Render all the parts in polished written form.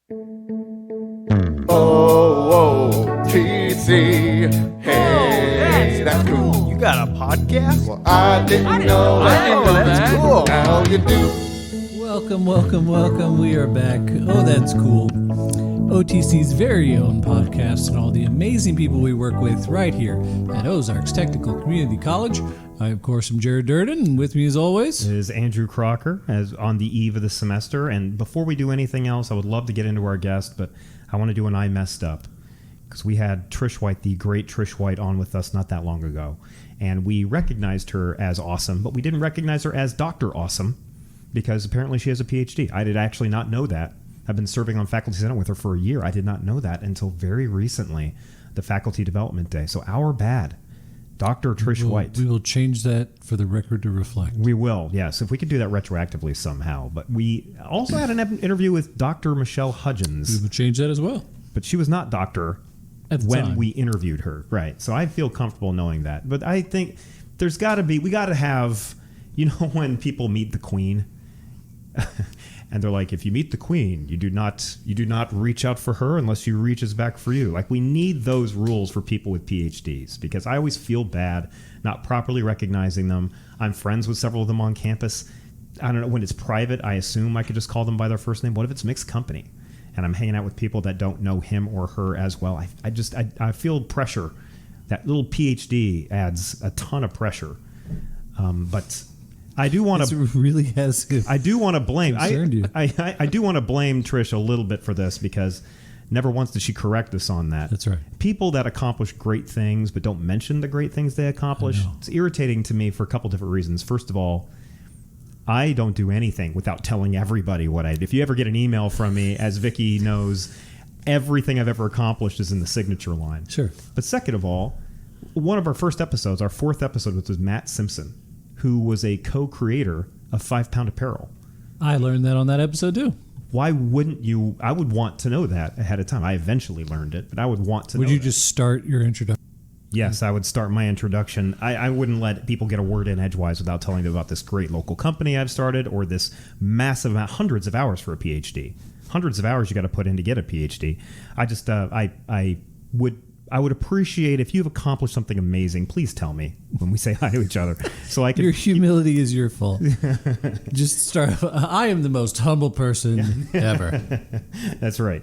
O-O-T-C. Hey, that's cool. You got a podcast? Well, I didn't know that. That's cool. Now you do. Welcome. We are back. Oh, that's cool. OTC's very own podcast and all the amazing people we work with right here at Ozarks Technical Community College. I, of course, am Jared Durden, and with me as always is Andrew Crocker, as on the eve of the semester. And before we do anything else, I would love to get into our guest, but I want to do an I messed up, because we had Trish White, the great Trish White, on with us not that long ago. And we recognized her as awesome, but we didn't recognize her as Dr. Awesome, because apparently she has a PhD. I did actually not know that. I've been serving on Faculty Senate with her for a year. I did not know that until very recently, the Faculty Development Day. So our bad. Dr. Trish White. We will change that for the record to reflect. We will, yes. If we could do that retroactively somehow. But we also had an interview with Dr. Michelle Hudgens. We will change that as well. But she was not doctor when we interviewed her. Right. So I feel comfortable knowing that. But I think there's got to be, we got to have, you know, when people meet the Queen and they're like, if you meet the Queen, you do not reach out for her unless she reaches back for you. Like, we need those rules for people with PhDs, because I always feel bad not properly recognizing them. I'm friends with several of them on campus. I don't know, when it's private, I assume I could just call them by their first name. What if it's mixed company and I'm hanging out with people that don't know him or her as well? I feel pressure. That little PhD adds a ton of pressure. But I do want to really has. I do want to blame. I do want to blame Trish a little bit for this, because never once did she correct us on that. That's right. People that accomplish great things but don't mention the great things they accomplish, it's irritating to me for a couple different reasons. First of all, I don't do anything without telling everybody what I did. If you ever get an email from me, as Vicki knows, everything I've ever accomplished is in the signature line. Sure. But second of all, one of our first episodes, our fourth episode, was with Matt Simpson, who was a co-creator of 5 Pound Apparel. I learned that on that episode too. Why wouldn't you? I would want to know that ahead of time. I eventually learned it, but I would want to know. Would you just start your introduction? Yes, I would start my introduction. I wouldn't let people get a word in edgewise without telling them about this great local company I've started, or this massive amount, hundreds of hours for a PhD. Hundreds of hours you got to put in to get a PhD. I would appreciate if you've accomplished something amazing. Please tell me when we say hi to each other, so I can. Your humility is your fault. Just start. I am the most humble person ever. That's right.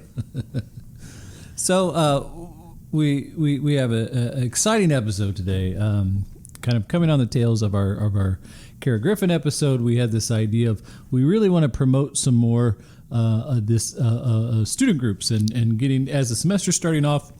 So we have an exciting episode today. Kind of coming on the tails of our Kara Griffin episode, we had this idea of we really want to promote some more student groups and getting, as the semester starting off.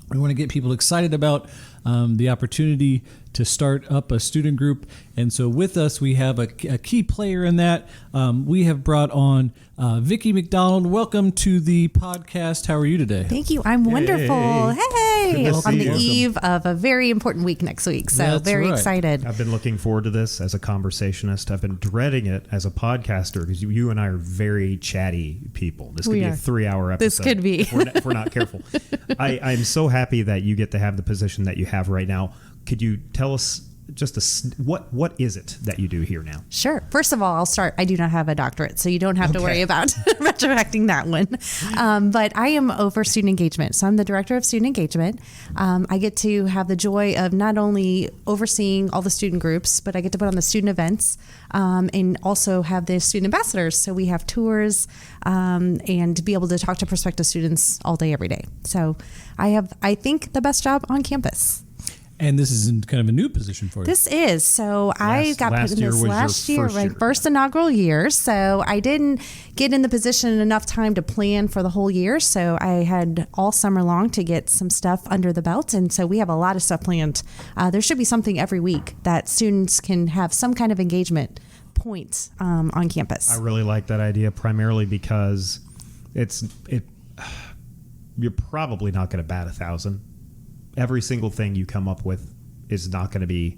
We want to get people excited about the opportunity to start up a student group. And so with us, we have a key player in that. We have brought on Vicki MacDonald. Welcome to the podcast. How are you today? Thank you. I'm wonderful. Hey. On the eve of a very important week next week. So That's very right. excited. I've been looking forward to this as a conversationist. I've been dreading it as a podcaster, because you and I are very chatty people. This could be a 3-hour episode. This could be. if we're not careful. I'm so happy that you get to have the position that you have right now. Could you tell us just what is it that you do here now? Sure. First of all, I'll start. I do not have a doctorate, so you don't have to worry about retroacting that one. But I am over student engagement. So I'm the director of student engagement. I get to have the joy of not only overseeing all the student groups, but I get to put on the student events and also have the student ambassadors. So we have tours and to be able to talk to prospective students all day, every day. So I have, I think, the best job on campus. And this is kind of a new position for you. This is. So I got put in this last year, my first inaugural year. So I didn't get in the position in enough time to plan for the whole year. So I had all summer long to get some stuff under the belt. And so we have a lot of stuff planned. There should be something every week that students can have some kind of engagement point on campus. I really like that idea, primarily because you're probably not going to bat 1,000. Every single thing you come up with is not going to be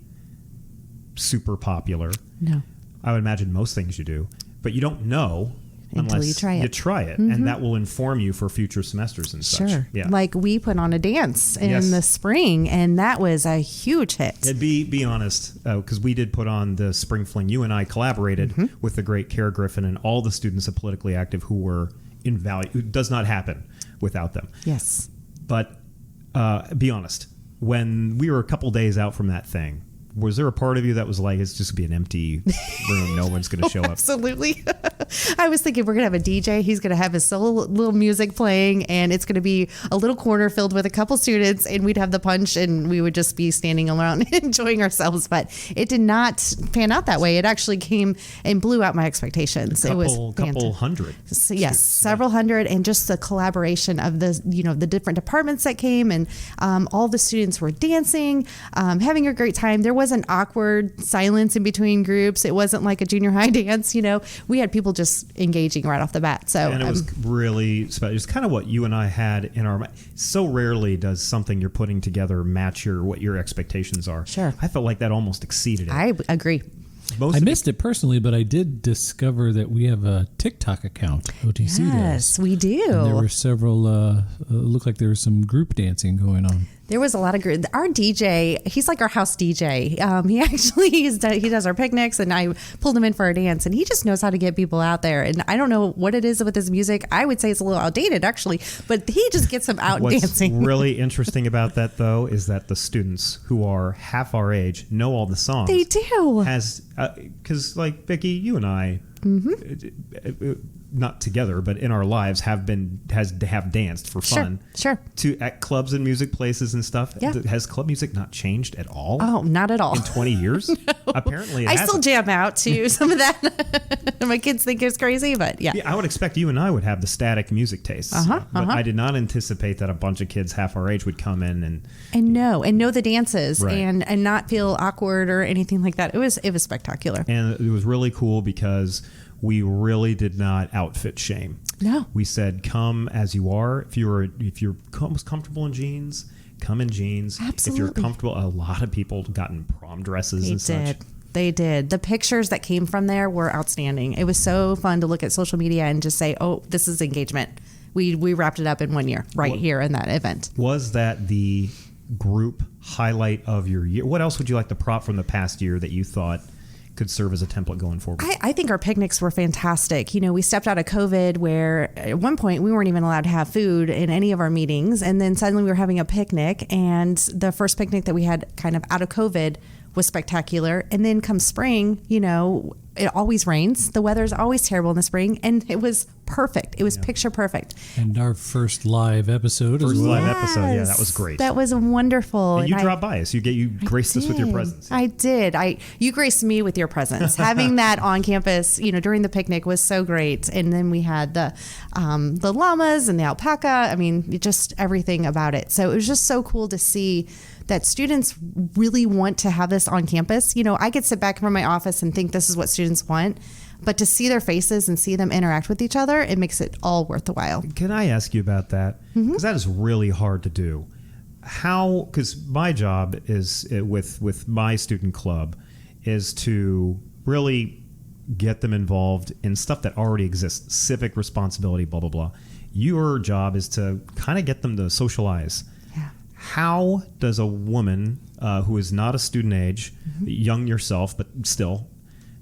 super popular. No. I would imagine most things you do, but you don't know unless you try it. Mm-hmm. And that will inform you for future semesters and such. Sure. Yeah. Like we put on a dance in the spring, and that was a huge hit. And be honest, because we did put on the Spring Fling. You and I collaborated with the great Kara Griffin and all the students at Politically Active who were invaluable. It does not happen without them. Yes. But be honest, when we were a couple days out from that thing, was there a part of you that was like, it's just going to be an empty room, no one's going to show up? Absolutely. I was thinking we're going to have a DJ. He's going to have his solo little music playing, and it's going to be a little corner filled with a couple students, and we'd have the punch, and we would just be standing around enjoying ourselves. But it did not pan out that way. It actually came and blew out my expectations. It was couple hundred. So, yes, several hundred, and just the collaboration of the different departments that came, and all the students were dancing, having a great time. There wasn't awkward silence in between groups. It wasn't like a junior high dance. We had people just engaging right off the bat. So and it was really special. It's kind of what you and I had in our mind. So rarely does something you're putting together match what your expectations are. Sure. I felt like that almost exceeded it. I agree. I missed it personally, but I did discover that we have a TikTok account. OTC Yes, does. we do. And there were several. Looked like there was some group dancing going on. There was a lot of group. Our DJ, he's like our house DJ. He actually he does our picnics, and I pulled him in for our dance, and he just knows how to get people out there. And I don't know what it is with his music. I would say it's a little outdated, actually, but he just gets them out dancing. What's really interesting about that, though, is that the students who are half our age know all the songs. They do. Because like Vicki, you and I. Not together, but in our lives have danced for fun. Sure. At clubs and music places and stuff. Yeah. Has club music not changed at all? Oh, not at all. In 20 years? Apparently it I hasn't. still jam out to some of that. My kids think it's crazy, but yeah. I would expect you and I would have the static music tastes. But I did not anticipate that a bunch of kids half our age would come in and know the dances, right, and not feel awkward or anything like that. It was spectacular. And it was really cool because we really did not outfit shame. No. We said, come as you are. If you're comfortable in jeans, come in jeans. Absolutely. If you're comfortable, a lot of people got in prom dresses and such. They did. The pictures that came from there were outstanding. It was so fun to look at social media and just say, oh, this is engagement. We wrapped it up in 1 year here in that event. Was that the group highlight of your year? What else would you like to prop from the past year that you thought could serve as a template going forward? I think our picnics were fantastic. We stepped out of COVID where at one point we weren't even allowed to have food in any of our meetings. And then suddenly we were having a picnic, and the first picnic that we had kind of out of COVID was spectacular. And then come spring, it always rains. The weather's always terrible in the spring, and it was perfect. It was picture perfect. And our first live episode as well. Yeah, that was great. That was wonderful. And you dropped by us. You graced us with your presence. I did. You graced me with your presence. Having that on campus, during the picnic was so great. And then we had the llamas and the alpaca. I mean, just everything about it. So it was just so cool to see that students really want to have this on campus. I could sit back from my office and think this is what students want, but to see their faces and see them interact with each other, it makes it all worth the while. Can I ask you about that? Because that is really hard to do. Because my job is with my student club is to really get them involved in stuff that already exists, civic responsibility, blah, blah, blah. Your job is to kind of get them to socialize. How does a woman who is not a student age, young yourself, but still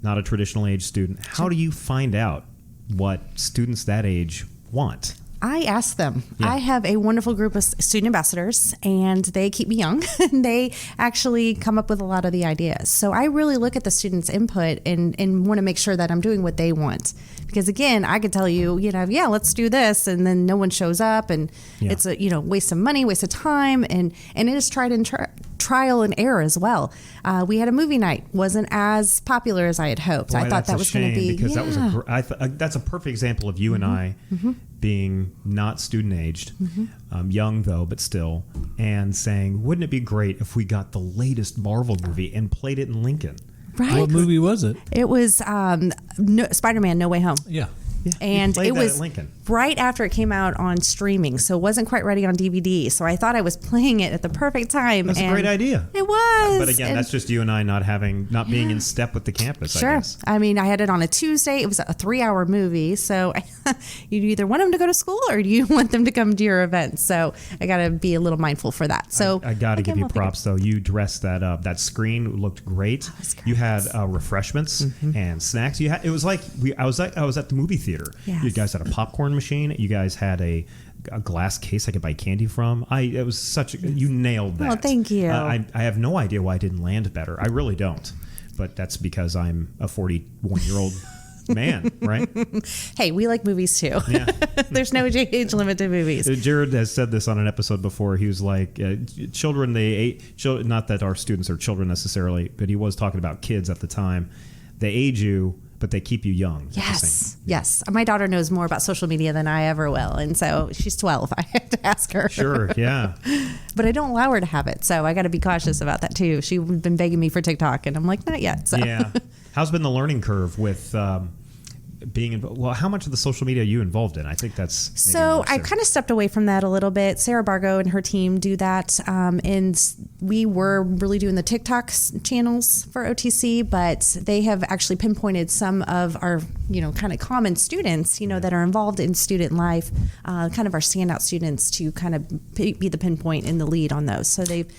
not a traditional age student, how do you find out what students that age want? I ask them. Yeah. I have a wonderful group of student ambassadors, and they keep me young. And they actually come up with a lot of the ideas. So I really look at the students' input and want to make sure that I'm doing what they want. Because again, I could tell you, let's do this, and then no one shows up, and it's a waste of money, waste of time, and it is trial and error as well. We had a movie night, wasn't as popular as I had hoped. Boy, I thought that was going to be because that's a perfect example of you and I being not student aged, young though, but still, and saying, wouldn't it be great if we got the latest Marvel movie and played it in Lincoln? Right. What movie was it? It was Spider-Man: No Way Home. Yeah. Yeah, and it was Lincoln. Right after it came out on streaming, so it wasn't quite ready on DVD. So I thought I was playing it at the perfect time. That's a great idea. It was. But again, that's just you and I not being in step with the campus. Sure. I guess. I mean, I had it on a Tuesday. It was a 3-hour movie, so you either want them to go to school or you want them to come to your event. So I got to be a little mindful for that. So I got to give you props though. You dressed that up. That screen looked great. You had refreshments and snacks. It was like I was at the movie theater. theater. Yes. You guys had a popcorn machine. You guys had a glass case I could buy candy from. It was such a, you nailed that. Oh, thank you. I have no idea why I didn't land better. I really don't. But that's because I'm a 41-year-old man, right? Hey, we like movies too. Yeah. There's no age limit to movies. Jared has said this on an episode before. He was like, children, not that our students are children necessarily, but he was talking about kids at the time. They age you, but they keep you young. Yes. My daughter knows more about social media than I ever will. And so she's 12. I have to ask her. Sure, yeah. But I don't allow her to have it. So I got to be cautious about that too. She's been begging me for TikTok and I'm like, not yet. So. Yeah. How's been the learning curve with being involved? Well, how much of the social media are you involved in? I think that's maybe so I kind of stepped away from that a little bit. Sarah Bargo and her team do that, and we were really doing the TikTok channels for OTC, but they have actually pinpointed some of our kind of common students that are involved in student life, kind of our standout students, to kind of be the pinpoint in the lead on those. So they've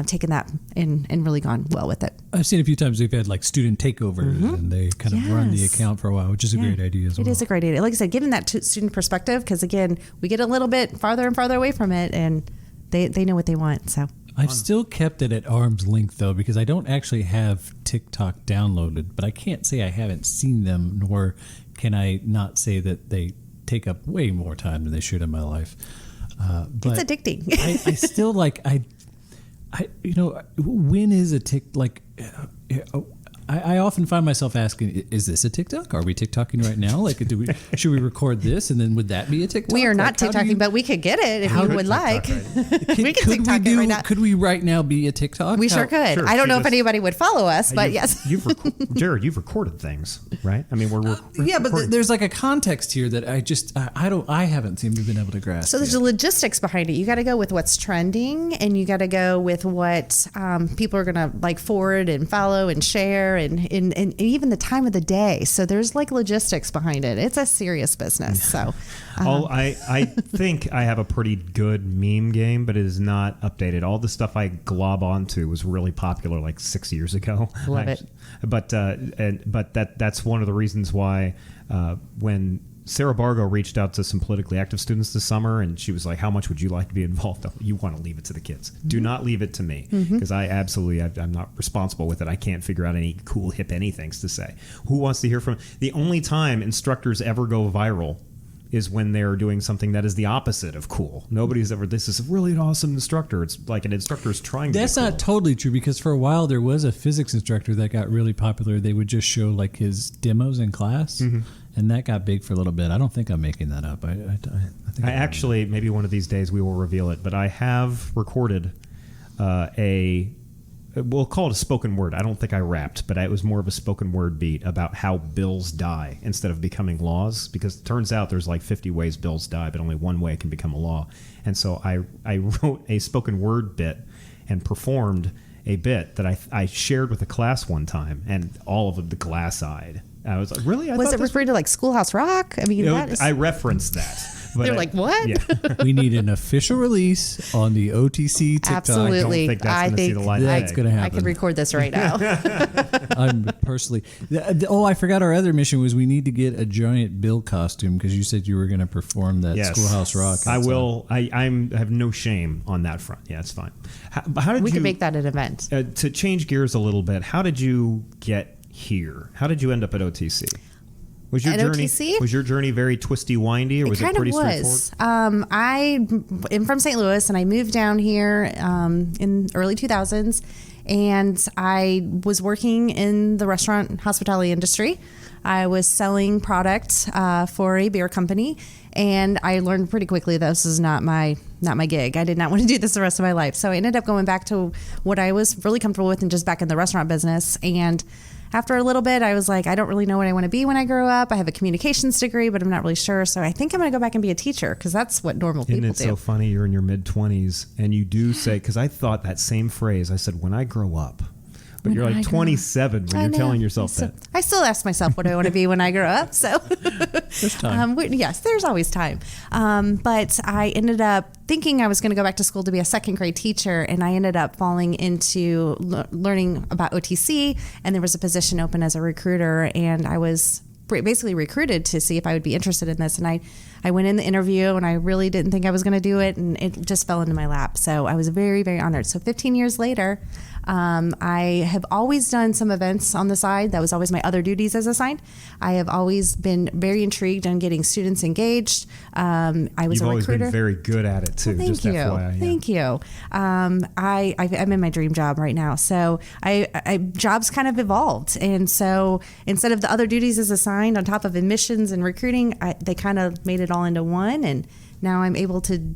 taken that and really gone well with it. I've seen a few times they've had like student takeovers and they kind of run the account for a while, which is a great idea as well. It is a great idea. Like I said, giving that student perspective, because again, we get a little bit farther and farther away from it and they know what they want. So I've still kept it at arm's length though, because I don't actually have TikTok downloaded, but I can't say I haven't seen them, nor can I not say that they take up way more time than they should in my life. But it's addicting. I still like, when is a I often find myself asking, is this a TikTok? Are we TikToking right now? Like, should we record this and then would that be a TikTok? We are not like, TikToking, but we could get it if you would like. We can TikTok it right now. Could we right now be a TikTok? We sure could. Sure, I don't know if anybody would follow us, but yes. Jared, you've recorded things, right? I mean, we're yeah, but there's like a context here that I haven't seemed to have been able to grasp. So there's a logistics behind it. You got to go with what's trending, and you got to go with what people are going to like forward and follow and share. And even the time of the day. So there's like logistics behind it. It's a serious business. So I think I have a pretty good meme game, but it is not updated. All the stuff I glob onto was really popular like 6 years ago. Love it. But that's one of the reasons why when Sarah Bargo reached out to some politically active students this summer, and she was like, how much would you like to be involved? You want to leave it to the kids. Do not leave it to me, because I'm not responsible with it. I can't figure out any cool, hip anythings to say. Who wants to hear from? The only time instructors ever go viral is when they're doing something that is the opposite of cool. Nobody's ever, this is really an awesome instructor. It's like an instructor is trying to be cool. Not totally true, because for a while there was a physics instructor that got really popular. They would just show like his demos in class, and that got big for a little bit. I don't think I'm making that up. I think I actually, maybe one of these days we will reveal it, but I have recorded we'll call it a spoken word. I don't think I rapped, but it was more of a spoken word beat about how bills die instead of becoming laws, because it turns out there's like 50 ways bills die, but only one way can become a law. And so I wrote a spoken word bit and performed a bit that I shared with a class one time, and all of them glass-eyed. I was like, really? Was it referring to like Schoolhouse Rock? I mean, I referenced that. They're like, what? Yeah. We need an official release on the OTC TikTok. Absolutely. I don't think that's going to see the light of day. That's going to happen. I can record this right now. I'm personally. I forgot our other mission was we need to get a giant Bill costume, because you said you were going to perform that Schoolhouse Rock. I will. I have no shame on that front. Yeah, it's fine. How did we can make that an event. To change gears a little bit, how did you get here? How did you end up at OTC? Was your journey very twisty windy, or was it pretty straightforward? I am from St. Louis, and I moved down here in early 2000s, and I was working in the restaurant hospitality industry. I was selling product for a beer company, and I learned pretty quickly that this is not my gig. I did not want to do this the rest of my life, so I ended up going back to what I was really comfortable with, and just back in the restaurant business. And after a little bit, I was like, I don't really know what I want to be when I grow up. I have a communications degree, but I'm not really sure. So I think I'm going to go back and be a teacher, because that's what normal people do. Isn't it so funny? You're in your mid-20s, and you do say, because I thought that same phrase. I said, when I grow up. But you're like 27 when you're telling yourself that. I still ask myself, what do I want to be when I grow up? So there's time. Yes, there's always time. But I ended up thinking I was going to go back to school to be a second grade teacher, and I ended up falling into learning about OTC, and there was a position open as a recruiter, and I was basically recruited to see if I would be interested in this. And I went in the interview and I really didn't think I was going to do it, and it just fell into my lap. So I was very, very honored. So 15 years later, I have always done some events on the side. That was always my other duties as assigned. I have always been very intrigued on getting students engaged. I was You've a recruiter. always been very good at it too. Well, just thank you. FYI, yeah. Thank you. I'm in my dream job right now. So jobs kind of evolved. And so instead of the other duties as assigned on top of admissions and recruiting, they kind of made it all into one. And now I'm able to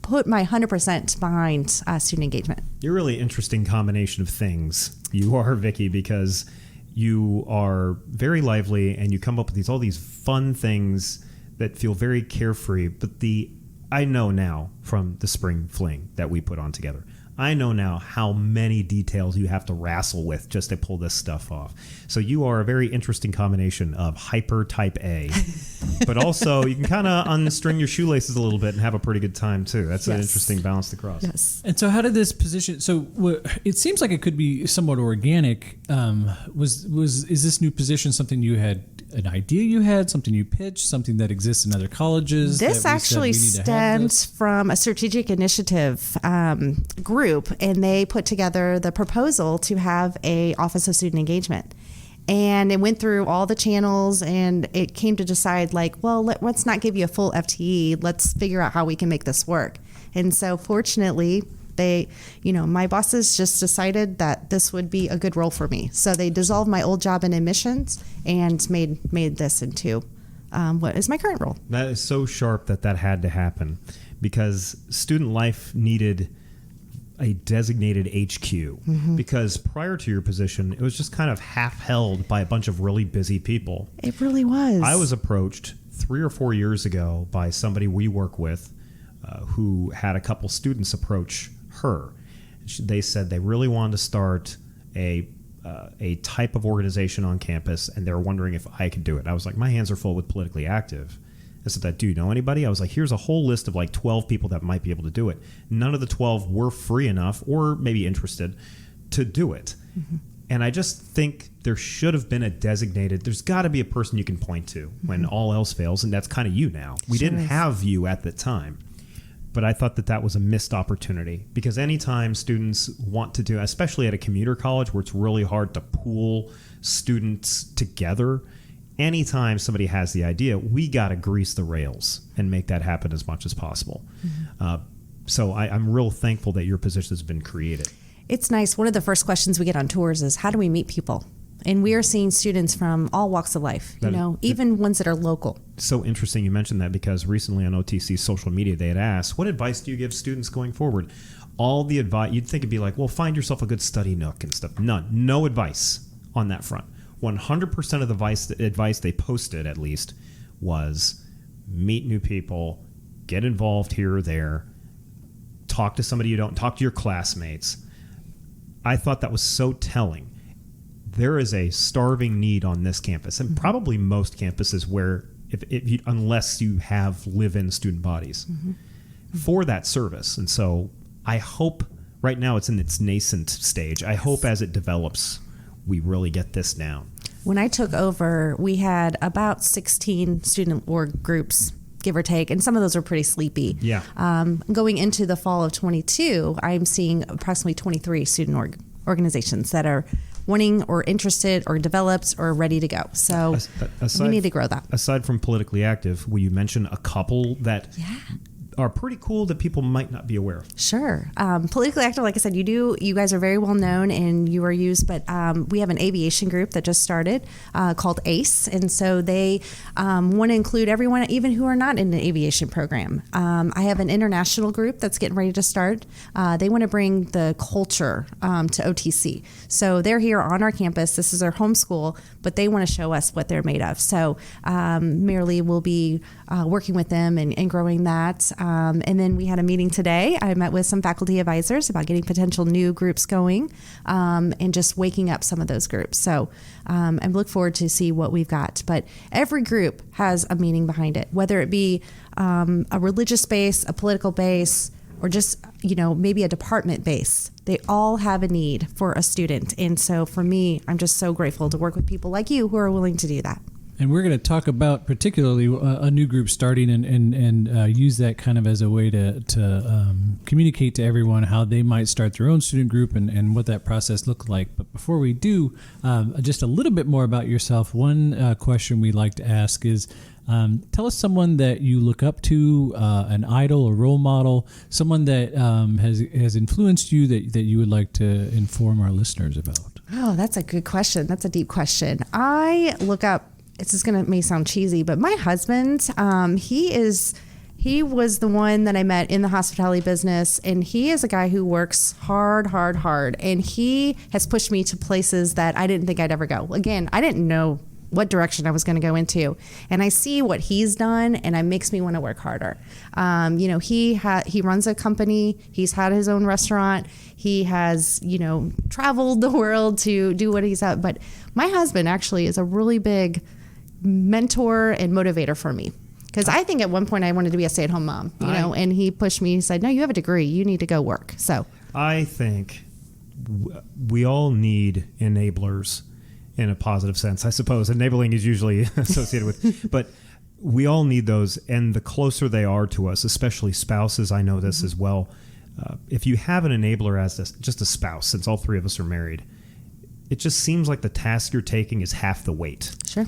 put my 100% behind student engagement. You're a really interesting combination of things. You are, Vicki, because you are very lively and you come up with all these fun things that feel very carefree. But I know now from the spring fling that we put on together, I know now how many details you have to wrestle with just to pull this stuff off. So you are a very interesting combination of hyper type A, but also you can kind of unstring your shoelaces a little bit and have a pretty good time too. That's an interesting balance to cross. Yes. And so how did this position, it seems like it could be somewhat organic. Is this new position something you had, an idea you had, something you pitched, something that exists in other colleges? This actually stems from a strategic initiative group, and they put together the proposal to have a Office of Student Engagement. And it went through all the channels, and it came to decide, let's not give you a full FTE. Let's figure out how we can make this work. And so fortunately, my bosses just decided that this would be a good role for me. So they dissolved my old job in admissions and made this into what is my current role. That is so sharp that had to happen, because student life needed a designated HQ, because prior to your position, it was just kind of half held by a bunch of really busy people. It really was. I was approached 3 or 4 years ago by somebody we work with who had a couple students approach her. They said they really wanted to start a type of organization on campus, and they were wondering if I could do it. I was like, my hands are full with politically active. I said, do you know anybody? I was like, here's a whole list of 12 people that might be able to do it. None of the 12 were free enough or maybe interested to do it. And I just think there should have been there's got to be a person you can point to when all else fails, and that's kind of you now. We didn't have you at the time. But I thought that was a missed opportunity, because anytime students want to do, especially at a commuter college where it's really hard to pool students together, anytime somebody has the idea, we got to grease the rails and make that happen as much as possible. So I'm real thankful that your position has been created. It's nice. One of the first questions we get on tours is, how do we meet people? And we are seeing students from all walks of life, even ones that are local. So interesting you mentioned that, because recently on OTC's social media, they had asked, what advice do you give students going forward? All the advice, you'd think it'd be like, well, find yourself a good study nook and stuff. None. No advice on that front. 100% of the advice they posted, at least, was meet new people, get involved here or there, talk to somebody you don't, talk to your classmates. I thought that was so telling. There is a starving need on this campus, and probably most campuses, where unless you have live-in student bodies for that service. And so I hope right now it's in its nascent stage. I hope as it develops, we really get this down. When I took over, we had about 16 student org groups, give or take, and some of those are pretty sleepy. Yeah. Going into the fall of 22, I'm seeing approximately 23 student organizations that are wanting or interested or developed or ready to go. So we need to grow that. Aside from politically active, will you mention a couple that are pretty cool that people might not be aware of? Sure. Politically active, like I said, you guys are very well known and you are used, but we have an aviation group that just started called ACE. And so they want to include everyone, even who are not in the aviation program. I have an international group that's getting ready to start. They want to bring the culture to OTC. So they're here on our campus. This is their home school, but they want to show us what they're made of. So Marilee will be working with them and growing that. And then we had a meeting today. I met with some faculty advisors about getting potential new groups going and just waking up some of those groups. So I look forward to see what we've got. But every group has a meaning behind it, whether it be a religious base, a political base, or just, maybe a department base. They all have a need for a student. And so for me, I'm just so grateful to work with people like you who are willing to do that. And we're going to talk about particularly a new group starting and use that kind of as a way to communicate to everyone how they might start their own student group and what that process looks like. But before we do, just a little bit more about yourself. One question we like to ask is, tell us someone that you look up to, an idol, a role model, someone that has influenced you that you would like to inform our listeners about. Oh, that's a good question. That's a deep question. I look up, may sound cheesy, but my husband, he was the one that I met in the hospitality business, and he is a guy who works hard, and he has pushed me to places that I didn't think I'd ever go. Again, I didn't know what direction I was going to go into, and I see what he's done, and it makes me want to work harder. He runs a company. He's had his own restaurant. He has, traveled the world to do what he's at. But my husband actually is a really big mentor and motivator for me, because I think at one point I wanted to be a stay-at-home mom, and he pushed me. He said, "No, you have a degree. You need to go work." So I think we all need enablers in a positive sense. I suppose enabling is usually associated with, but we all need those. And the closer they are to us, especially spouses, I know this as well. If you have an enabler as just a spouse, since all three of us are married, it just seems like the task you're taking is half the weight. Sure.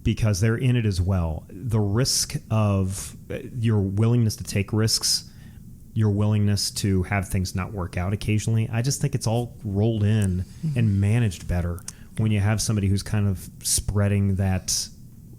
Because they're in it as well. The risk of your willingness to take risks, your willingness to have things not work out occasionally, I just think it's all rolled in and managed better when you have somebody who's kind of spreading that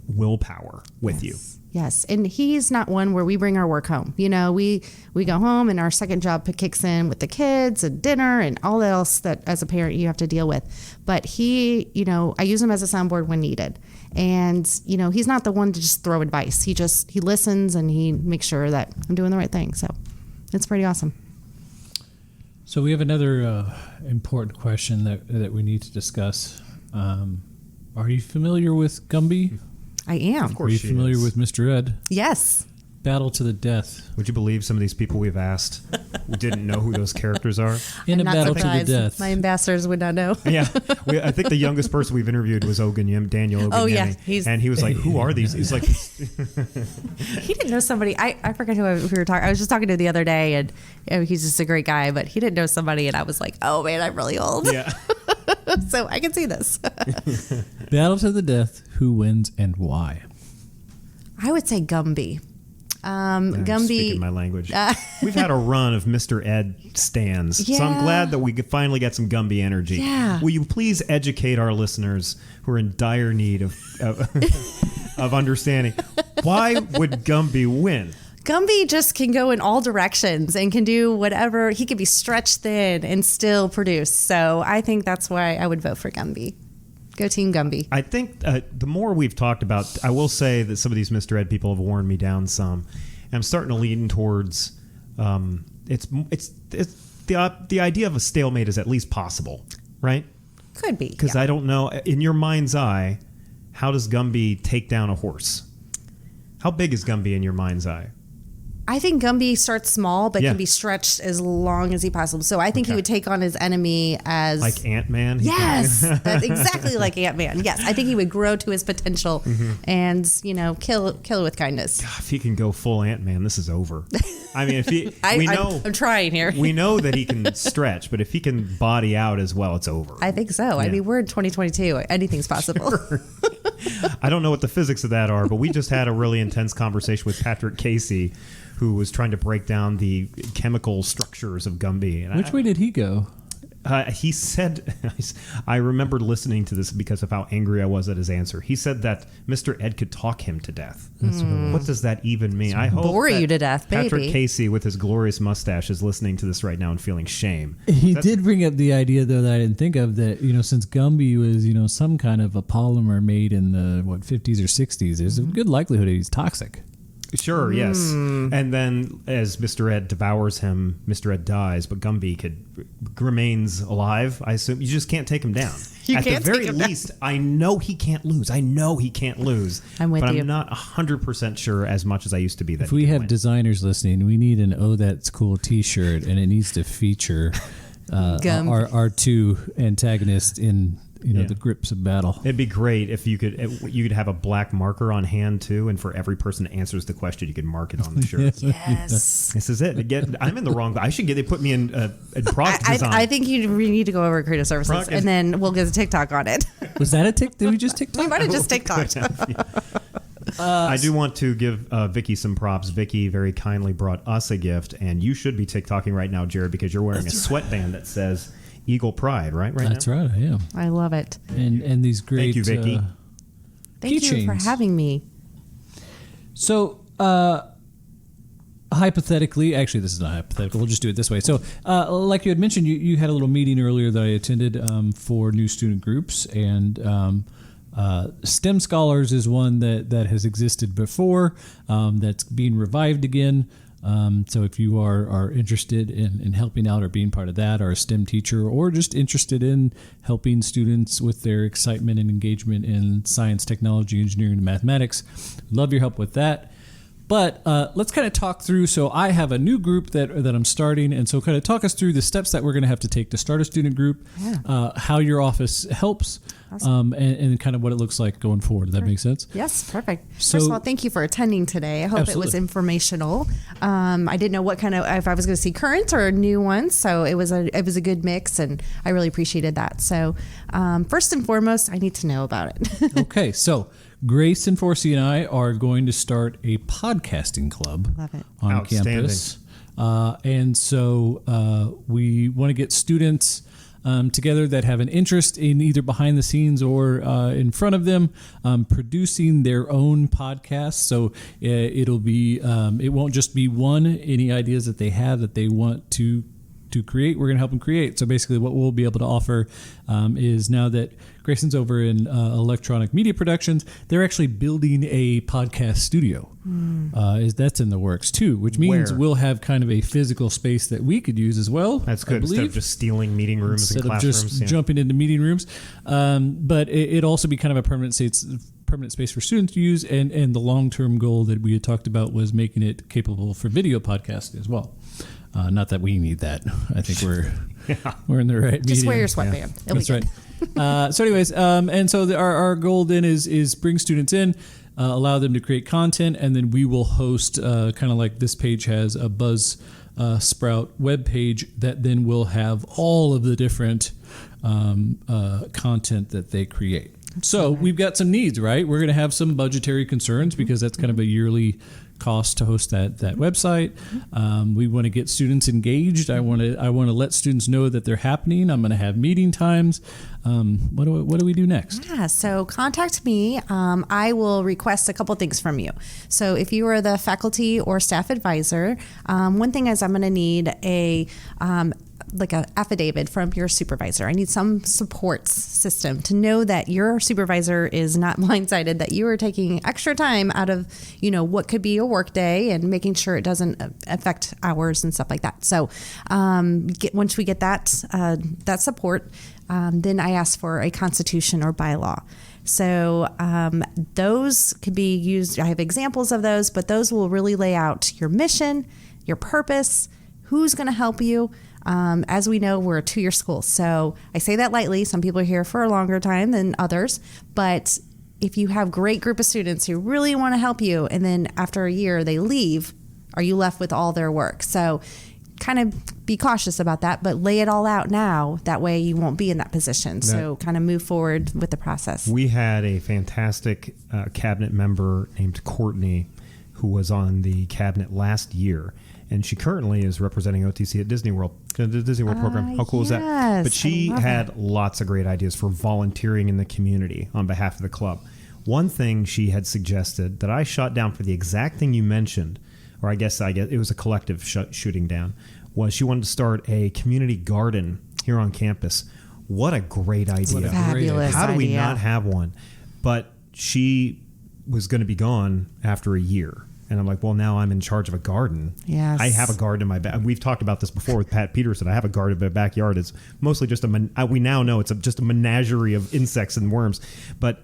willpower with you. Yes, and he's not one where we bring our work home. We go home and our second job kicks in with the kids and dinner and all else that as a parent you have to deal with. But he, I use him as a soundboard when needed. And, he's not the one to just throw advice. He listens and he makes sure that I'm doing the right thing. So it's pretty awesome. So we have another important question that we need to discuss. Are you familiar with Gumby? I am. Of course. Are you familiar with Mr. Ed? Yes. Battle to the death. Would you believe some of these people we've asked didn't know who those characters are? In I'm a not battle surprised. to the death. My ambassadors would not know. Yeah. I think the youngest person we've interviewed was Daniel Oganyemi. Oh, yeah. And he was like, who are these? He's like... He didn't know somebody. I forget who we were talking. I was just talking to the other day, and he's just a great guy, but he didn't know somebody, and I was like, oh, man, I'm really old. Yeah. So I can see this. Battle to the death. Who wins and why? I would say Gumby. Gumby. Speaking my language. We've had a run of Mr. Ed stands, so I'm glad that we could finally get some Gumby energy. Yeah. Will you please educate our listeners who are in dire need of understanding why would Gumby win? Gumby just can go in all directions and can do whatever. He can be stretched thin and still produce. So I think that's why I would vote for Gumby. Go Team Gumby. I think the more we've talked about, I will say that some of these Mr. Ed people have worn me down some. And I'm starting to lean towards it's the idea of a stalemate is at least possible, right? Could be. Because I don't know, in your mind's eye, how does Gumby take down a horse? How big is Gumby in your mind's eye? I think Gumby starts small, but can be stretched as long as he possible. So I think he would take on his enemy as... Like Ant-Man? Yes, that's exactly like Ant-Man. Yes, I think he would grow to his potential and, kill with kindness. God, if he can go full Ant-Man, this is over. I mean, if he... I'm trying here. We know that he can stretch, but if he can body out as well, it's over. I think so. Yeah. I mean, we're in 2022. Anything's possible. Sure. I don't know what the physics of that are, but we just had a really intense conversation with Patrick Casey, who was trying to break down the chemical structures of Gumby. And Which way did he go? He said, I remember listening to this because of how angry I was at his answer. He said that Mr. Ed could talk him to death. What does that even mean? I hope bore you to death, baby. Patrick Casey with his glorious mustache is listening to this right now and feeling shame. He did bring up the idea, though, that I didn't think of, that, since Gumby was, some kind of a polymer made in the, 50s or 60s, there's a good likelihood he's toxic. Sure, yes. And then as Mr. Ed devours him, Mr. Ed dies, but Gumby remains alive, I assume. You just can't take him down. At the very least, I know he can't lose. I'm with you. I'm not 100% sure as much as I used to be that if we have designers listening, we need an "Oh, That's Cool" t-shirt, and it needs to feature our two antagonists in the grips of battle. It'd be great if you could have a black marker on hand too, and for every person that answers the question, you could mark it on the shirt. Yes. This is it. Again, I'm in the wrong. They put me in product design. I think we need to go over creative services, and then we'll get a TikTok on it. Was that a tick? Did we just TikTok? We might have just TikToked. I do want to give Vicki some props. Vicki very kindly brought us a gift, and you should be TikToking right now, Jared, because you're wearing a sweatband that says Eagle Pride, right? That's now? right, I am. I love it. And these great. Thank you, Vicki. Thank you for having me. So, hypothetically, actually, this is not hypothetical. We'll just do it this way. So, like you had mentioned, you had a little meeting earlier that I attended for new student groups, and STEM Scholars is one that has existed before, that's being revived again. So if you are interested in helping out or being part of that, or a STEM teacher, or just interested in helping students with their excitement and engagement in science, technology, engineering, and mathematics, love your help with that. But let's kind of talk through. So I have a new group that I'm starting, and so kind of talk us through the steps that we're going to have to take to start a student group, how your office helps, and kind of what it looks like going forward. Does that make sense? Yes, perfect. So, First of all, thank you for attending today. I hope it was informational. I didn't know what if I was going to see current or new ones, so it was a good mix, and I really appreciated that. So first and foremost, I need to know about it. Okay, so Grace and Forsey and I are going to start a podcasting club on campus. And so we want to get students together that have an interest in either behind the scenes or in front of them producing their own podcast. So it'll be it won't just be any ideas that they have that they want to create. We're going to help them create. So basically what we'll be able to offer is, now that Grayson's over in electronic media productions, they're actually building a podcast studio. That's in the works too, which means we'll have kind of a physical space that we could use as well. That's good. Instead of just stealing meeting rooms and classrooms. Instead of just jumping into meeting rooms. But it'd also be kind of a permanent space for students to use. And the long-term goal that we had talked about was making it capable for video podcasting as well. Not that we need that. I think we're in the right medium. Just wear your sweatband. Yeah. That's right. So anyways, and so our goal then is bring students in, allow them to create content, and then we will host, kind of like this page has a Buzz Sprout web page that then will have all of the different content that they create. So we've got some needs, right? We're going to have some budgetary concerns because that's kind of a yearly cost to host that website. We want to get students engaged. I want to let students know that they're happening. I'm going to have meeting times. What do we do next? Yeah, so contact me. I will request a couple things from you. So if you are the faculty or staff advisor, one thing is I'm going to need a affidavit from your supervisor. I need some support system to know that your supervisor is not blindsided, that you are taking extra time out of, what could be a work day, and making sure it doesn't affect hours and stuff like that. So once we get that support, then I ask for a constitution or bylaw. So those could be used. I have examples of those, but those will really lay out your mission, your purpose, who's going to help you. As we know, we're a 2-year school. So I say that lightly. Some people are here for a longer time than others. But if you have a great group of students who really want to help you, and then after a year they leave, are you left with all their work? So kind of be cautious about that, but lay it all out now. That way you won't be in that position. So kind of move forward with the process. We had a fantastic cabinet member named Courtney who was on the cabinet last year. And she currently is representing OTC at Disney World, the Disney World program. How cool is that? But she had lots of great ideas for volunteering in the community on behalf of the club. One thing she had suggested that I shot down for the exact thing you mentioned, or I guess it was a collective shooting down, was she wanted to start a community garden here on campus. What a great idea. What a fabulous How do we idea. not have one? But she was going to be gone after a year. And I'm like, well, now I'm in charge of a garden. Yes. I have a garden in my back. We've talked about this before with Pat Peterson. I have a garden in my backyard. It's mostly just we now know it's just a menagerie of insects and worms. But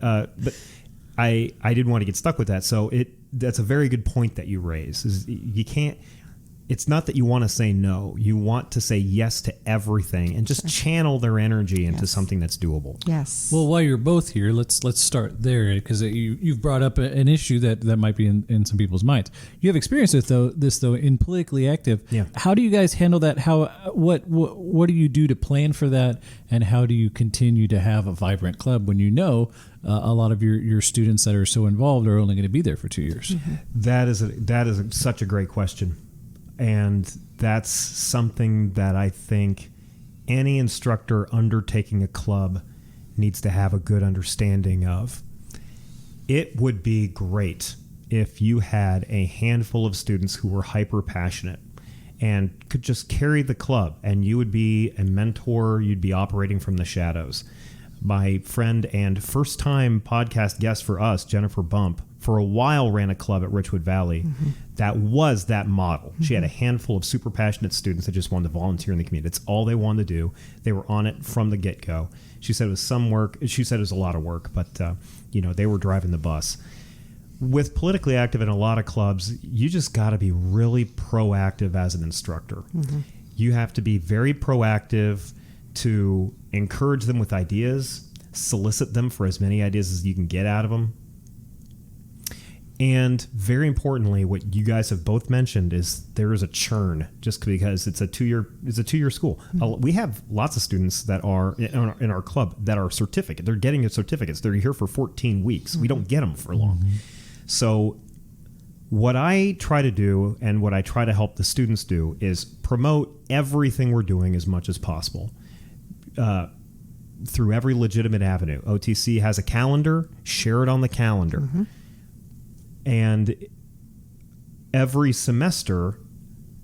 I didn't want to get stuck with that. So that's a very good point that you raise. Is you can't. it's not that you want to say no. You want to say yes to everything and just channel their energy into something that's doable. Yes. Well, while you're both here, let's start there, because you've brought up an issue that might be in some people's minds. You have experience with this in politically active. Yeah. How do you guys handle that? What do you do to plan for that, and how do you continue to have a vibrant club when you know a lot of your students that are so involved are only going to be there for 2 years? Mm-hmm. That is such a great question. And that's something that I think any instructor undertaking a club needs to have a good understanding of. It would be great if you had a handful of students who were hyper passionate and could just carry the club, and you would be a mentor. You'd be operating from the shadows. My friend and first-time podcast guest for us, Jennifer Bump, for a while ran a club at Richwood Valley that was that model. She had a handful of super passionate students that just wanted to volunteer in the community. That's all they wanted to do. They were on it from the get-go. She said it was some work. She said it was a lot of work, but they were driving the bus. With politically active in a lot of clubs, you just got to be really proactive as an instructor. You have to be very proactive to encourage them with ideas, solicit them for as many ideas as you can get out of them. And very importantly, what you guys have both mentioned is there is a churn, just because it's a 2-year school. We have lots of students that are in our club that are certificate. They're getting their certificates. They're here for 14 weeks. We don't get them for long. So what I try to do, and what I try to help the students do, is promote everything we're doing as much as possible through every legitimate avenue. OTC has a calendar. Share it on the calendar. And every semester,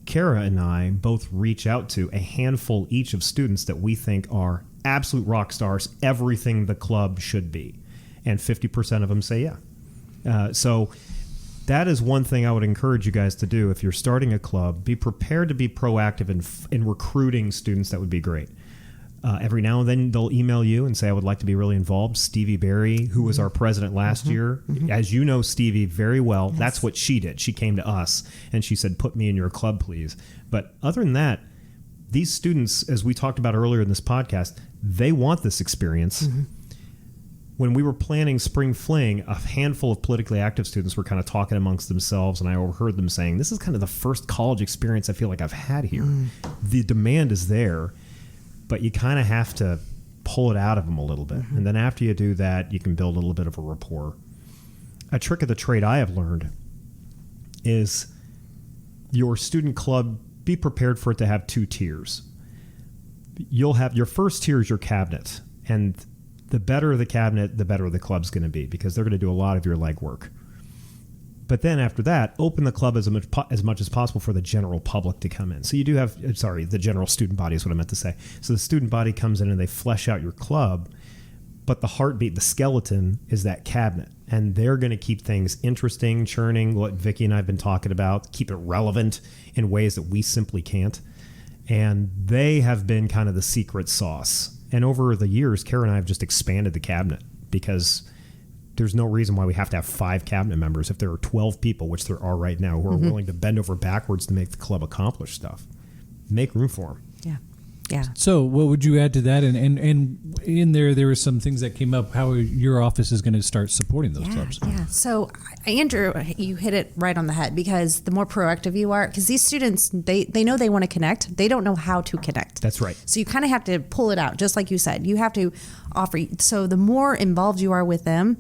Kara and I both reach out to a handful each of students that we think are absolute rock stars, everything the club should be. And 50% of them say yeah. So that is one thing I would encourage you guys to do. If you're starting a club, be prepared to be proactive in recruiting students. That would be great. Every now and then they'll email you and say, I would like to be really involved. Stevie Berry, who was our president last year, as you know Stevie very well, that's what she did. She came to us and she said, put me in your club, please. But other than that, these students, as we talked about earlier in this podcast, they want this experience. When we were planning Spring Fling, a handful of politically active students were kind of talking amongst themselves, and I overheard them saying, this is kind of the first college experience I feel like I've had here. The demand is there, but you kind of have to pull it out of them a little bit. And then after you do that, you can build a little bit of a rapport. A trick of the trade I have learned is your student club, be prepared for it to have 2 tiers. You'll have your first tier is your cabinet. And the better the cabinet, the better the club's going to be, because they're going to do a lot of your legwork. But then after that, open the club as much as possible for the general public to come in. So you do have, the general student body is what I meant to say. So the student body comes in and they flesh out your club, but the heartbeat, the skeleton, is that cabinet. And they're going to keep things interesting, churning, what Vicki and I have been talking about, keep it relevant in ways that we simply can't. And they have been kind of the secret sauce. And over the years, Kara and I have just expanded the cabinet, because there's no reason why we have to have 5 cabinet members if there are 12 people, which there are right now, who are willing to bend over backwards to make the club accomplish stuff. Make room for them. Yeah. So what would you add to that? And in there were some things that came up, how your office is going to start supporting those clubs. Yeah. So Andrew, you hit it right on the head, because the more proactive you are, because these students, they know they want to connect. They don't know how to connect. That's right. So you kind of have to pull it out, just like you said. You have to offer. So the more involved you are with them,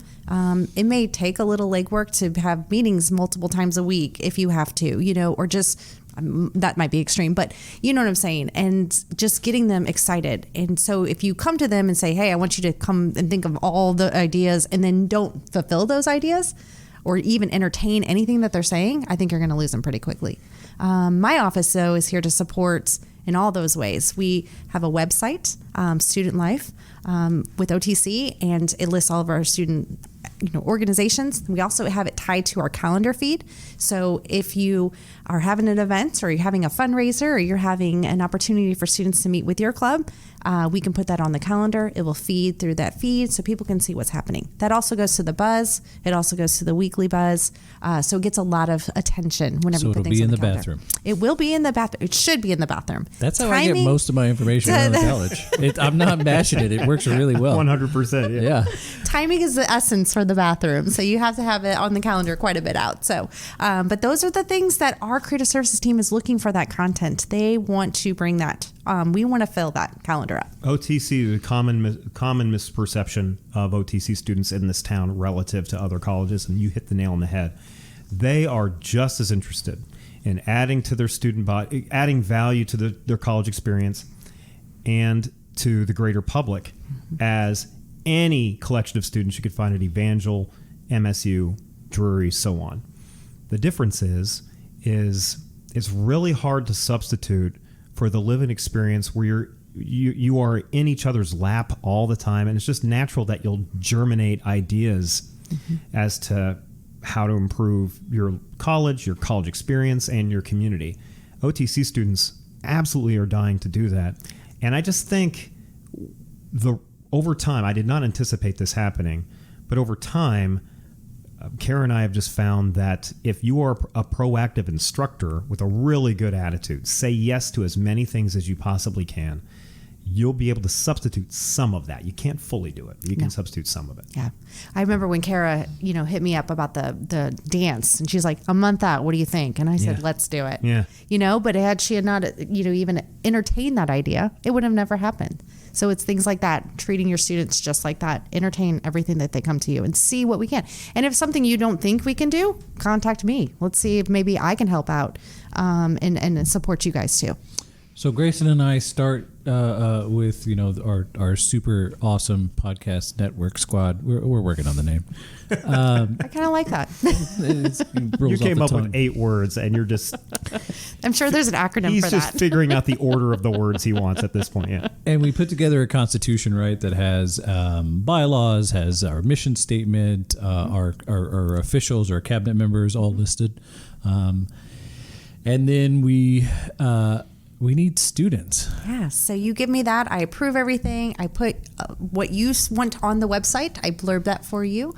it may take a little legwork to have meetings multiple times a week if you have to, or just, that might be extreme, but you know what I'm saying, and just getting them excited. And so if you come to them and say, hey, I want you to come and think of all the ideas, and then don't fulfill those ideas or even entertain anything that they're saying, I think you're going to lose them pretty quickly. My office, though, is here to support in all those ways. We have a website, Student Life, with OTC, and it lists all of our student organizations. We also have it tied to our calendar feed. So if you are having an event, or you're having a fundraiser, or you're having an opportunity for students to meet with your club, we can put that on the calendar. It will feed through that feed so people can see what's happening. That also goes to the buzz. It also goes to the weekly buzz. So it gets a lot of attention whenever you put things on the calendar. So it'll be in the bathroom. It will be in the bathroom. It should be in the bathroom. That's how I get most of my information out of college. I'm not mashing it. It works really well. 100%. Yeah. Timing is the essence for the bathroom. So you have to have it on the calendar quite a bit out. So, but those are the things that our creative services team is looking for, that content. They want to bring that. We want to fill that calendar up. OTC, the common misperception of OTC students in this town relative to other colleges, and you hit the nail on the head. They are just as interested in adding to their student body, adding value to their college experience and to the greater public as any collection of students you could find at Evangel, MSU, Drury, so on. The difference is it's really hard to substitute for the living experience where you are in each other's lap all the time, and it's just natural that you'll germinate ideas as to how to improve your college experience, and your community. OTC students absolutely are dying to do that, and I just think over time, I did not anticipate this happening, but over time, Kara and I have just found that if you are a proactive instructor with a really good attitude, say yes to as many things as you possibly can, you'll be able to substitute some of that. You can't fully do it. You can substitute some of it. Yeah. I remember when Kara, hit me up about the dance, and she's like, a month out, what do you think? And I said, let's do it. Yeah. But had she had not, even entertained that idea, it would have never happened. So it's things like that, treating your students just like that, entertain everything that they come to you, and see what we can. And if something you don't think we can do, contact me. Let's see if maybe I can help out and support you guys too. So Grayson and I start with our super awesome podcast network squad. We're working on the name. I kind of like that. You came up with 8 words, and you're just. I'm sure there's an acronym for that. He's just figuring out the order of the words he wants at this point. Yeah. And we put together a constitution, right, that has bylaws, has our mission statement, our officials, our cabinet members all listed, and then we need students. Yeah, so you give me that. I approve everything. I put what you want on the website. I blurb that for you.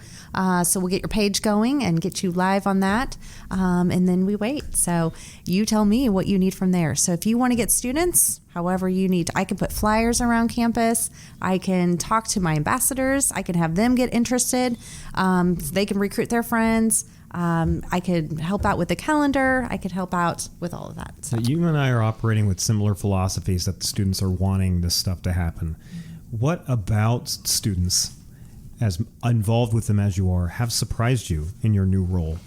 So we'll get your page going and get you live on that. And then we wait. So you tell me what you need from there. So if you want to get students, however you need, I can put flyers around campus. I can talk to my ambassadors. I can have them get interested. They can recruit their friends. I could help out with the calendar. I could help out with all of that. So you and I are operating with similar philosophies that the students are wanting this stuff to happen. What about students, as involved with them as you are, have surprised you in your new role?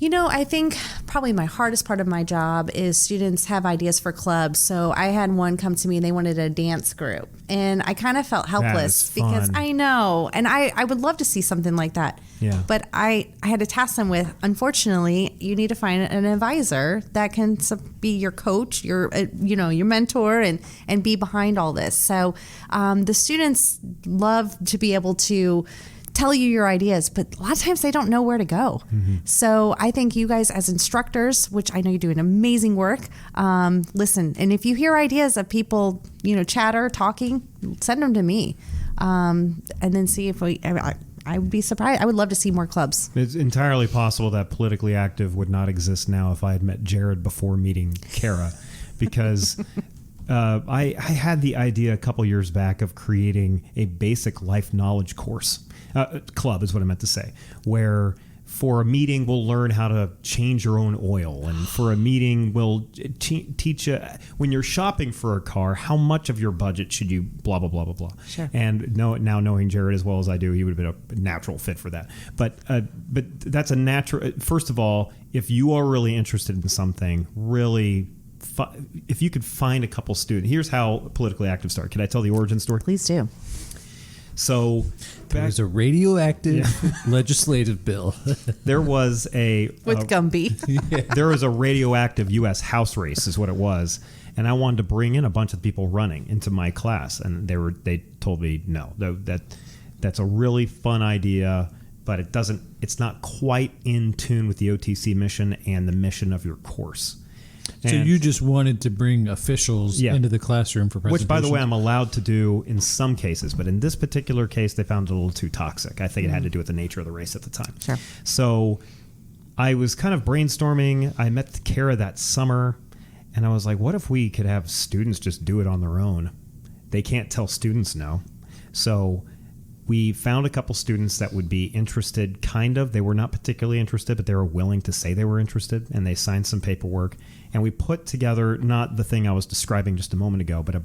I think probably my hardest part of my job is students have ideas for clubs. So I had one come to me and they wanted a dance group. And I kind of felt helpless because I know. And I would love to see something like that. Yeah. But I had to task them with, unfortunately, you need to find an advisor that can be your coach, your mentor, and be behind all this. So the students love to be able to tell you your ideas, but a lot of times they don't know where to go. Mm-hmm. So I think you guys as instructors, which I know you do an amazing work, listen, and if you hear ideas of people, talking, send them to me. And then see if I would be surprised. I would love to see more clubs. It's entirely possible that Politically Active would not exist now if I had met Jared before meeting Kara, because I had the idea a couple years back of creating a basic life knowledge course. Club is what I meant to say, where for a meeting we'll learn how to change your own oil, and for a meeting we'll teach you when you're shopping for a car, how much of your budget should you blah blah blah blah blah. Sure. And now knowing Jared as well as I do, he would have been a natural fit for that. But that's a natural. First of all, if you are really interested in something, really. If you could find a couple students, here's how Politically Active started. Can I tell the origin story? Please do. So there's a radioactive legislative bill. There was with Gumby. There was a radioactive U.S. House race, is what it was, and I wanted to bring in a bunch of people running into my class, and they told me no, that's a really fun idea. but it's not quite in tune with the OTC mission and the mission of your course. So you just wanted to bring officials into the classroom for presentations? Which, by the way, I'm allowed to do in some cases, but in this particular case, they found it a little too toxic. I think it had to do with the nature of the race at the time. Sure. So I was kind of brainstorming. I met Kara that summer, and I was like, what if we could have students just do it on their own? They can't tell students no. So we found a couple students that would be interested, kind of. They were not particularly interested, but they were willing to say they were interested, and they signed some paperwork. And we put together, not the thing I was describing just a moment ago, but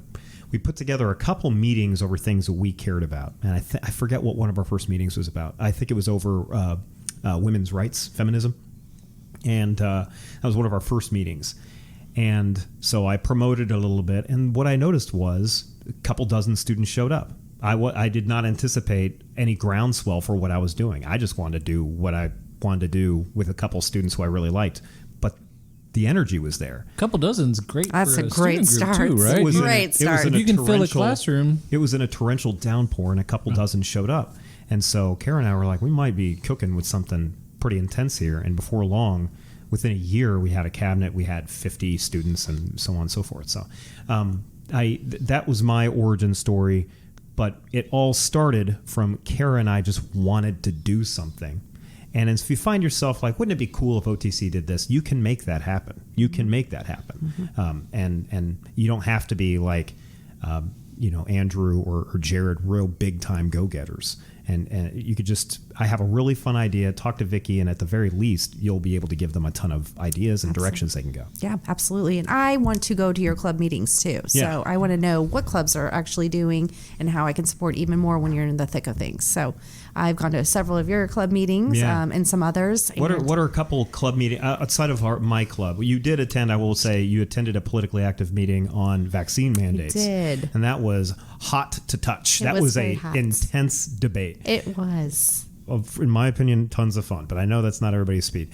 we put together a couple meetings over things that we cared about. And I forget what one of our first meetings was about. I think it was over women's rights, feminism. And that was one of our first meetings. And so I promoted a little bit. And what I noticed was a couple dozen students showed up. I did not anticipate any groundswell for what I was doing. I just wanted to do what I wanted to do with a couple students who I really liked. But the energy was there. A couple dozen's great. That's for a great student start. group too, right? Great start. You can fill a classroom. It was in a torrential downpour, and a couple dozen showed up. And so Kara and I were like, we might be cooking with something pretty intense here. And before long, within a year, we had a cabinet. We had 50 students and so on and so forth. So that was my origin story. But it all started from Kara and I just wanted to do something. And if you find yourself like, wouldn't it be cool if OTC did this? You can make that happen. You can make that happen. And you don't have to be like, Andrew or Jared, real big time go-getters. And you could just, I have a really fun idea, talk to Vicki, and at the very least, you'll be able to give them a ton of ideas and directions they can go. Yeah, absolutely. And I want to go to your club meetings too. So I want to know what clubs are actually doing and how I can support even more when you're in the thick of things. So I've gone to several of your club meetings and some others. What are a couple club meetings outside of my club? You did attend, I will say, you attended a politically active meeting on vaccine mandates. I did. And that was hot to touch. That was a intense debate. It was. In my opinion, tons of fun, but I know that's not everybody's speed.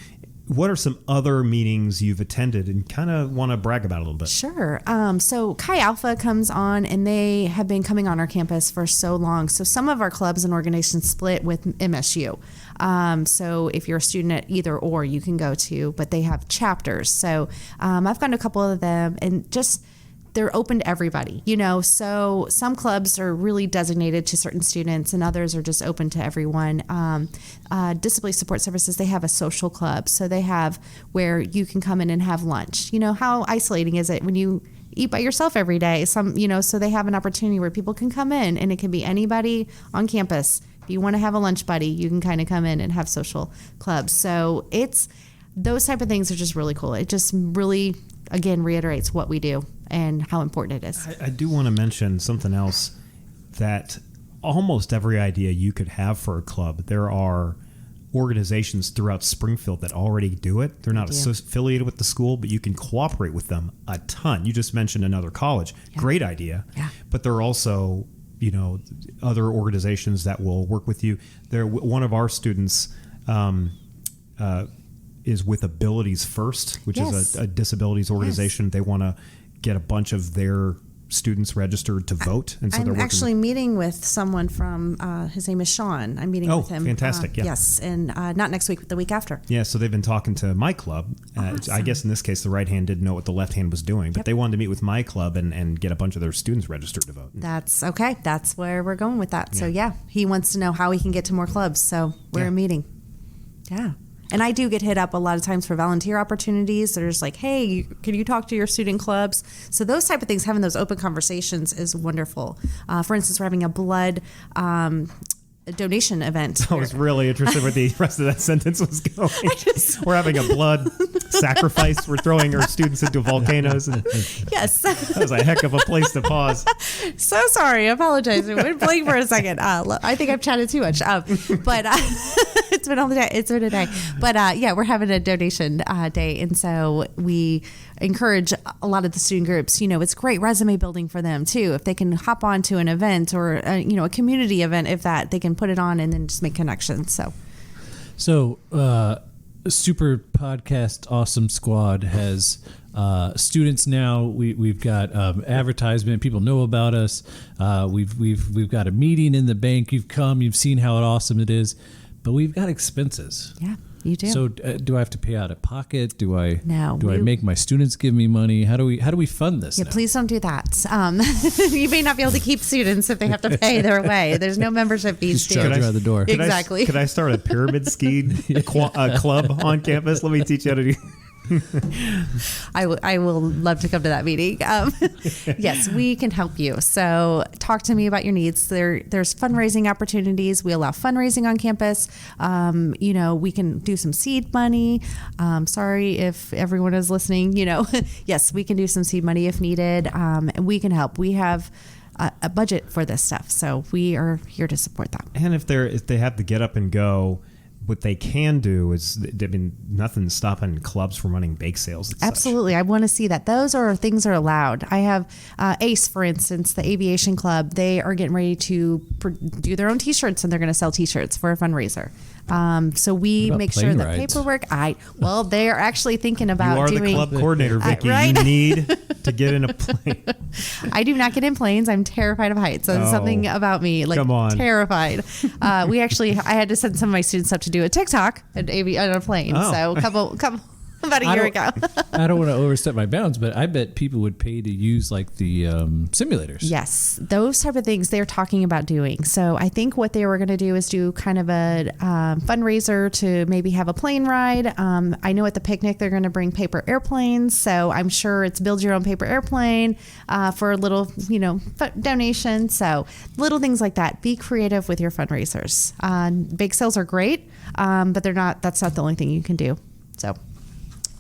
What are some other meetings you've attended and kind of want to brag about a little bit? Sure. So Chi Alpha comes on, and they have been coming on our campus for so long. So some of our clubs and organizations split with MSU. So if you're a student at either or, you can go to, but they have chapters. So I've gone to a couple of them, and just they're open to everybody, so some clubs are really designated to certain students and others are just open to everyone. Disability Support Services, they have a social club. So they have where you can come in and have lunch. How isolating is it when you eat by yourself every day? So they have an opportunity where people can come in, and it can be anybody on campus. If you want to have a lunch buddy, you can kind of come in and have social clubs. So those type of things are just really cool. It just really, again, reiterates what we do and how important it is. I do want to mention something else, that almost every idea you could have for a club, there are organizations throughout Springfield that already do it. They're not affiliated with the school, but you can cooperate with them a ton. You just mentioned another college. Yeah. Great idea. Yeah. But there are also, other organizations that will work with you. One of our students is with Abilities First, which is a disabilities organization. They want to get a bunch of their students registered to vote. And so I'm actually meeting with someone from, his name is Sean. I'm meeting with him. Oh, fantastic. Yes. And not next week, but the week after. Yeah. So they've been talking to my club. Awesome. I guess in this case, the right hand didn't know what the left hand was doing, but they wanted to meet with my club and get a bunch of their students registered to vote. That's okay. That's where we're going with that. So he wants to know how we can get to more clubs. So we're meeting. Yeah. And I do get hit up a lot of times for volunteer opportunities. There's like, hey, can you talk to your student clubs? So those type of things, having those open conversations is wonderful. For instance, we're having a blood donation event. I was really interested where the rest of that sentence was going. We're having a blood sacrifice. We're throwing our students into volcanoes. Yes. That was a heck of a place to pause. So sorry. I apologize. It went blank for a second. I think I've chatted too much. But it's been all the day. It's been a day. But we're having a donation day. And so we encourage a lot of the student groups, it's great resume building for them too. If they can hop on to an event or, a community event, if that, they can put it on and then just make connections. So Super Podcast Awesome Squad has students now. We've got advertisement. People know about us. We've got a meeting in the bank. You've come. You've seen how awesome it is. but we've got expenses. Yeah, you do. So do I have to pay out of pocket? Do I No, I make my students give me money? How do we fund this? Yeah, now? please don't do that. You may not be able to keep students if they have to pay their way. There's no membership fees. Just charge you out the door. Exactly. Could I start a pyramid ski club on campus? Let me teach you how to do. I will love to come to that meeting. Yes, we can help you. So talk to me about your needs. There's fundraising opportunities. We allow fundraising on campus. We can do some seed money. Sorry if everyone is listening. Yes, we can do some seed money if needed. And we can help. We have a budget for this stuff, so we are here to support that. And if they have to get up and go, what they can do is, nothing's stopping clubs from running bake sales. Absolutely. I want to see that. Those are things are allowed. I have ACE, for instance, the aviation club. They are getting ready to do their own T-shirts, and they're going to sell T-shirts for a fundraiser. So we make sure that paperwork. They are actually thinking about doing. You are the club coordinator, Vicki. Right? You need to get in a plane. I do not get in planes. I'm terrified of heights. So something about me, come on. Terrified. I had to send some of my students up to do a TikTok on a plane. Oh. So a couple about a year ago. I don't want to overstep my bounds, but I bet people would pay to use like the simulators. Yes, those type of things they're talking about doing. So I think what they were going to do is do kind of a fundraiser to maybe have a plane ride. I know at the picnic they're going to bring paper airplanes. So I'm sure it's build your own paper airplane for a little, donation. So little things like that. Be creative with your fundraisers. Bake sales are great, but that's not the only thing you can do. So.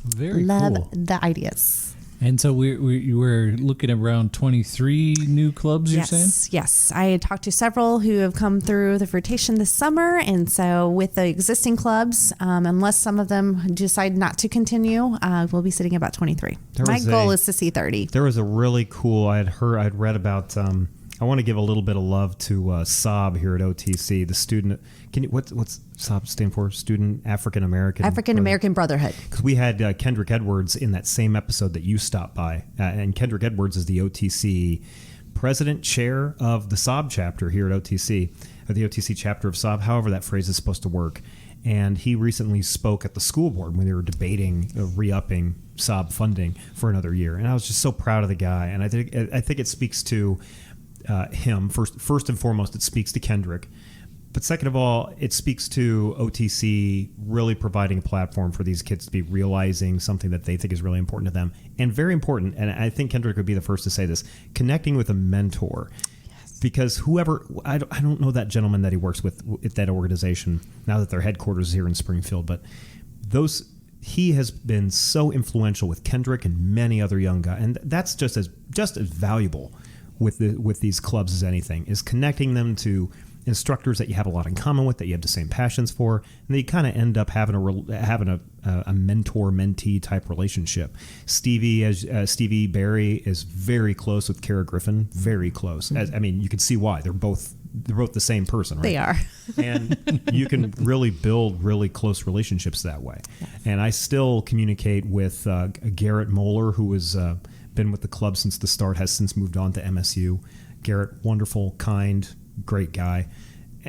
Very love cool. the ideas. And so we're looking at around 23 new clubs, you're saying? Yes. I had talked to several who have come through the rotation this summer. And so with the existing clubs, unless some of them decide not to continue, we'll be sitting at about 23. My goal is to see 30. There was a really cool, I'd read about, I want to give a little bit of love to Saab here at OTC, the student. What's Saab stand for? Student African American Brotherhood. Because we had Kendrick Edwards in that same episode that you stopped by, and Kendrick Edwards is the OTC president chair of the Saab chapter here at OTC, or the OTC chapter of Saab. However, that phrase is supposed to work. And he recently spoke at the school board when they were debating re-upping Saab funding for another year, and I was just so proud of the guy. And I think it speaks to him first and foremost. It speaks to Kendrick, but second of all, it speaks to OTC really providing a platform for these kids to be realizing something that they think is really important to them, and very important. And I think Kendrick would be the first to say this: connecting with a mentor. Yes. Because whoever, I don't know that gentleman that he works with at that organization now that their headquarters is here in Springfield, but he has been so influential with Kendrick and many other young guys, and that's just as valuable with these clubs as anything, is connecting them to instructors that you have a lot in common with, that you have the same passions for, and they kind of end up having a mentor-mentee type relationship. Stevie Barry is very close with Kara Griffin, very close. You can see why. They're both the same person, right? They are. And you can really build really close relationships that way. Yes. And I still communicate with Garrett Moeller, who has been with the club since the start, has since moved on to MSU. Garrett, wonderful, kind, great guy.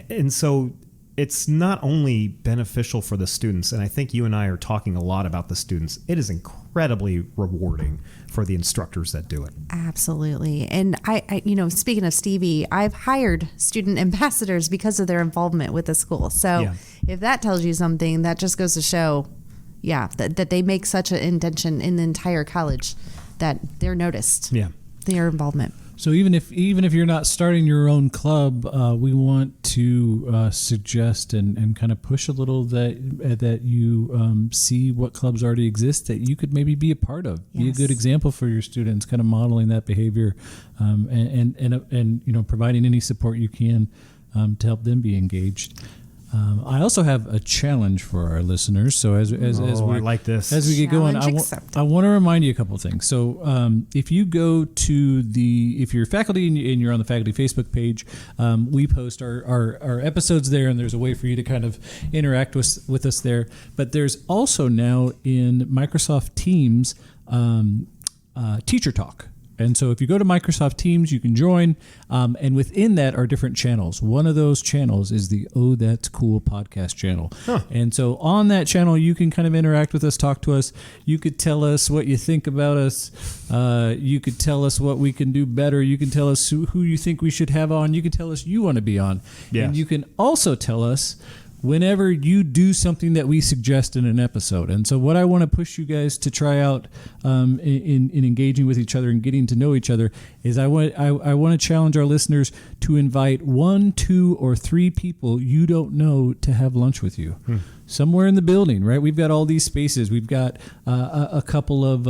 And so it's not only beneficial for the students, and I think you and I are talking a lot about the students, it is incredibly rewarding for the instructors that do it. Absolutely. And I speaking of Stevie, I've hired student ambassadors because of their involvement with the school. So if that tells you something, that just goes to show, that they make such an indention in the entire college that they're noticed. Yeah. Their involvement. So even if you're not starting your own club, we want to suggest and kind of push a little that you see what clubs already exist that you could maybe be a part of. Yes. Be a good example for your students, kind of modeling that behavior, and providing any support you can to help them be engaged. I also have a challenge for our listeners. So as we like this. As we get going, I want to remind you a couple of things. So if you go to if you're faculty and you're on the faculty Facebook page, we post our episodes there, and there's a way for you to kind of interact with us there. But there's also now in Microsoft Teams Teacher Talk. And so if you go to Microsoft Teams, you can join. And within that are different channels. One of those channels is the Oh, That's Cool podcast channel. And so on that channel, you can kind of interact with us, talk to us. You could tell us what you think about us. You could tell us what we can do better. You can tell us who you think we should have on. You can tell us you want to be on. Yes. And you can also tell us whenever you do something that we suggest in an episode. And so what I want to push you guys to try out in engaging with each other and getting to know each other is I want to challenge our listeners to invite 1, 2, or 3 people you don't know to have lunch with you. Somewhere in the building, right? We've got all these spaces. We've got a couple of...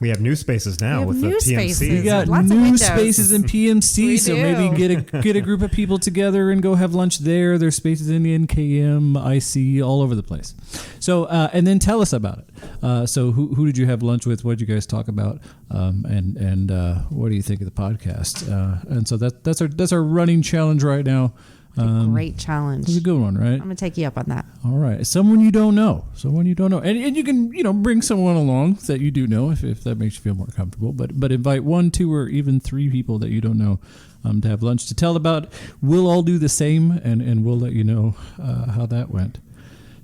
we have new spaces now with the new PMC. spaces. We got Lots of new windows. spaces in PMC, We so do. maybe get a group of people together and go have lunch there. There's spaces in the NKM, IC, all over the place. So and then tell us about it. So who did you have lunch with? What did you guys talk about? And what do you think of the podcast? And so that's our running challenge right now. Great challenge. It's a good one, right? I'm gonna take you up on that. All right, someone you don't know, and you can bring someone along that you do know if that makes you feel more comfortable. But invite 1, 2, or even 3 people that you don't know to have lunch to tell about. We'll all do the same, and we'll let you know how that went.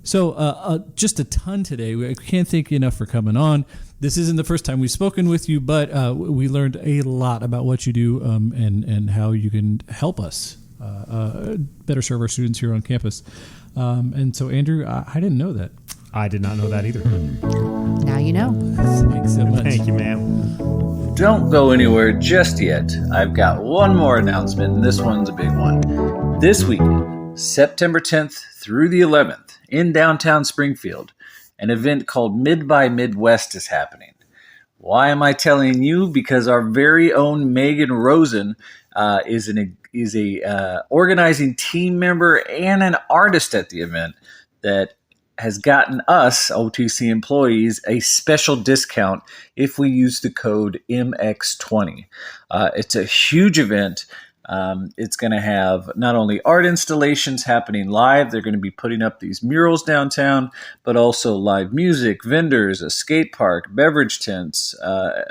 So just a ton today. We can't thank you enough for coming on. This isn't the first time we've spoken with you, but we learned a lot about what you do and how you can help us better serve our students here on campus. And so, Andrew, I didn't know that. I did not know that either. Now you know. Thanks so much. Thank you, ma'am. Don't go anywhere just yet. I've got one more announcement, and this one's a big one. This weekend, September 10th through the 11th, in downtown Springfield, an event called Mid by Midwest is happening. Why am I telling you? Because our very own Megan Rosen is a organizing team member and an artist at the event that has gotten us, OTC employees, a special discount if we use the code MX20. It's a huge event. It's going to have not only art installations happening live, they're going to be putting up these murals downtown, but also live music, vendors, a skate park, beverage tents,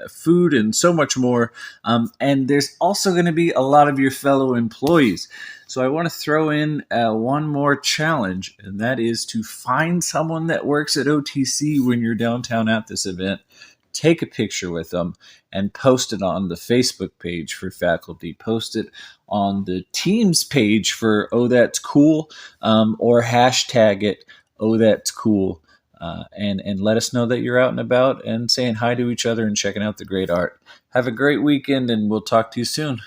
food, and so much more. And there's also going to be a lot of your fellow employees. So I want to throw in one more challenge, and that is to find someone that works at OTC when you're downtown at this event. Take a picture with them and post it on the Facebook page for faculty. Post it on the Teams page for Oh That's Cool, or hashtag it Oh That's Cool, and let us know that you're out and about and saying hi to each other and checking out the great art. Have a great weekend, and we'll talk to you soon.